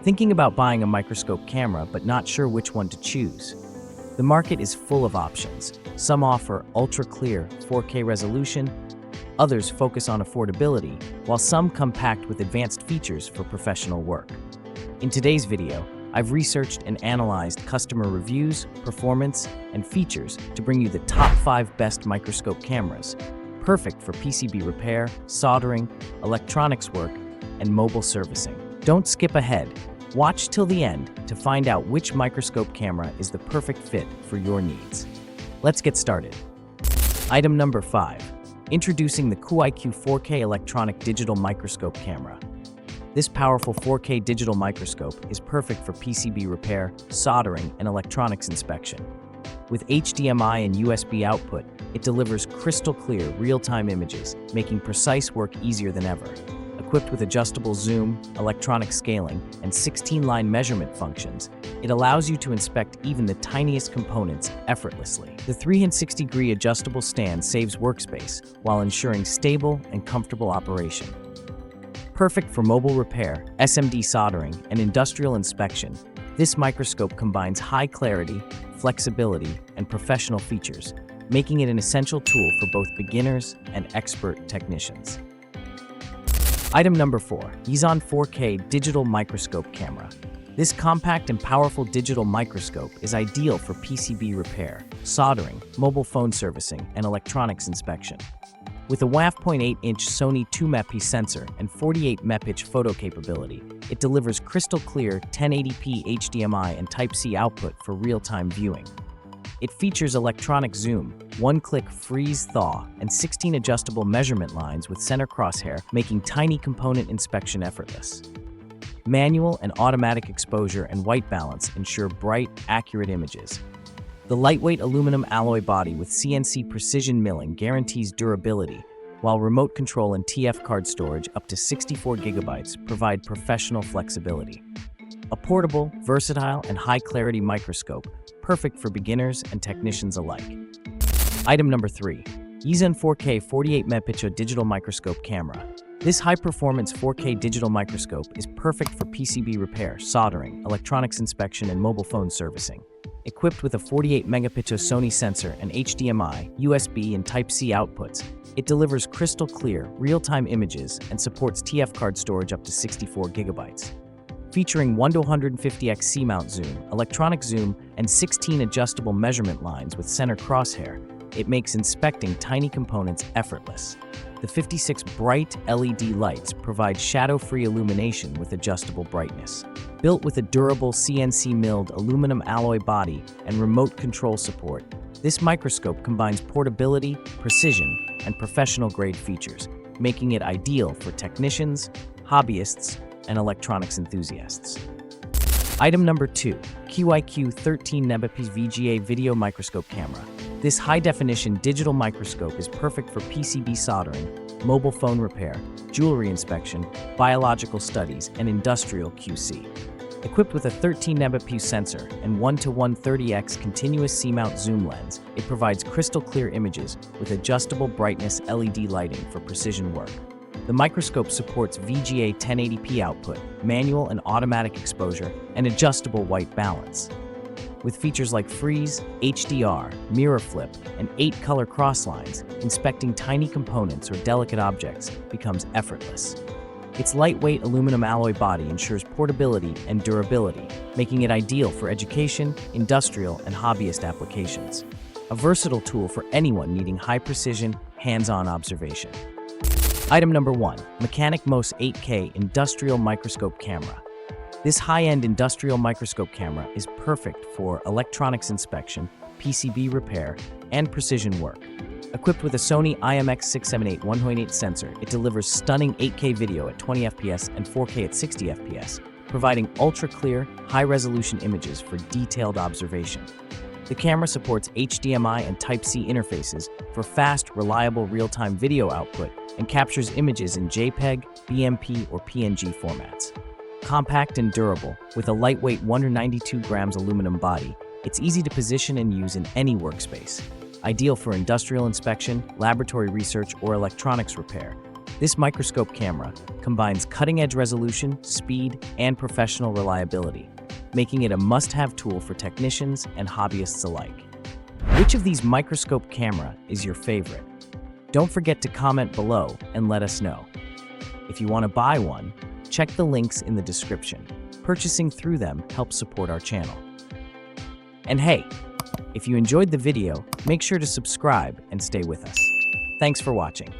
Thinking about buying a microscope camera but not sure which one to choose? The market is full of options. Some offer ultra-clear 4K resolution, others focus on affordability, while some come packed with advanced features for professional work. In today's video, I've researched and analyzed customer reviews, performance, and features to bring you the top 5 best microscope cameras, perfect for PCB repair, soldering, electronics work, and mobile servicing. Don't skip ahead. Watch till the end to find out which microscope camera is the perfect fit for your needs. Let's get started. Item number 5. Introducing the Kui IQ 4K electronic digital microscope camera. This powerful 4K digital microscope is perfect for PCB repair, soldering, and electronics inspection. With HDMI and USB output, it delivers crystal clear, real-time images, making precise work easier than ever. Equipped with adjustable zoom, electronic scaling, and 16-line measurement functions, it allows you to inspect even the tiniest components effortlessly. The 360-degree adjustable stand saves workspace while ensuring stable and comfortable operation. Perfect for mobile repair, SMD soldering, and industrial inspection, this microscope combines high clarity, flexibility, and professional features, making it an essential tool for both beginners and expert technicians. Item number 4. Eison 4K digital microscope camera. This compact and powerful digital microscope is ideal for PCB repair, soldering, mobile phone servicing, and electronics inspection. With a 1.8-inch Sony 2-megapixel sensor and 48-megapixel photo capability, it delivers crystal clear 1080p HDMI and Type-C output for real-time viewing. It features electronic zoom, one-click freeze-thaw, and 16 adjustable measurement lines with center crosshair, making tiny component inspection effortless. Manual and automatic exposure and white balance ensure bright, accurate images. The lightweight aluminum alloy body with CNC precision milling guarantees durability, while remote control and TF card storage up to 64 GB provide professional flexibility. A portable, versatile, and high-clarity microscope, perfect for beginners and technicians alike. Item number 3. Ezen 4K 48-megapixel digital microscope camera. This high-performance 4K digital microscope is perfect for PCB repair, soldering, electronics inspection, and mobile phone servicing. Equipped with a 48-megapixel Sony sensor and HDMI, USB, and Type-C outputs, it delivers crystal clear, real-time images and supports TF card storage up to 64 GB. Featuring 1:150x C-mount zoom, electronic zoom, and 16 adjustable measurement lines with center crosshair, it makes inspecting tiny components effortless. The 56 bright LED lights provide shadow-free illumination with adjustable brightness. Built with a durable CNC milled aluminum alloy body and remote control support, this microscope combines portability, precision, and professional-grade features, making it ideal for technicians, hobbyists, and electronics enthusiasts. Item number 2. KUAIQU 13-megapixel VGA video microscope camera. This high-definition digital microscope is perfect for PCB soldering, mobile phone repair, jewelry inspection, biological studies, and industrial QC. Equipped with a 13-megapixel sensor and 1:130x continuous C-mount zoom lens, it provides crystal clear images with adjustable brightness LED lighting for precision work. The microscope supports VGA 1080p output, manual and automatic exposure, and adjustable white balance. With features like freeze, HDR, mirror flip, and 8 color crosslines, inspecting tiny components or delicate objects becomes effortless. Its lightweight aluminum alloy body ensures portability and durability, making it ideal for education, industrial, and hobbyist applications. A versatile tool for anyone needing high-precision, hands-on observation. Item number 1. Mechanic MOS 8K Industrial Microscope Camera. This high-end industrial microscope camera is perfect for electronics inspection, PCB repair, and precision work. Equipped with a Sony IMX678 1.8 sensor, it delivers stunning 8K video at 20 FPS and 4K at 60 FPS, providing ultra-clear, high-resolution images for detailed observation. The camera supports HDMI and Type-C interfaces for fast, reliable real-time video output and captures images in JPEG, BMP, or PNG formats. Compact and durable, with a lightweight 192 grams aluminum body, it's easy to position and use in any workspace. Ideal for industrial inspection, laboratory research, or electronics repair, This microscope camera combines cutting-edge resolution, speed, and professional reliability, making it a must-have tool for technicians and hobbyists alike. Which of these microscope camera is your favorite? Don't forget to comment below and let us know. If you want to buy one, check the links in the description. Purchasing through them helps support our channel. And hey, if you enjoyed the video, make sure to subscribe and stay with us. Thanks for watching.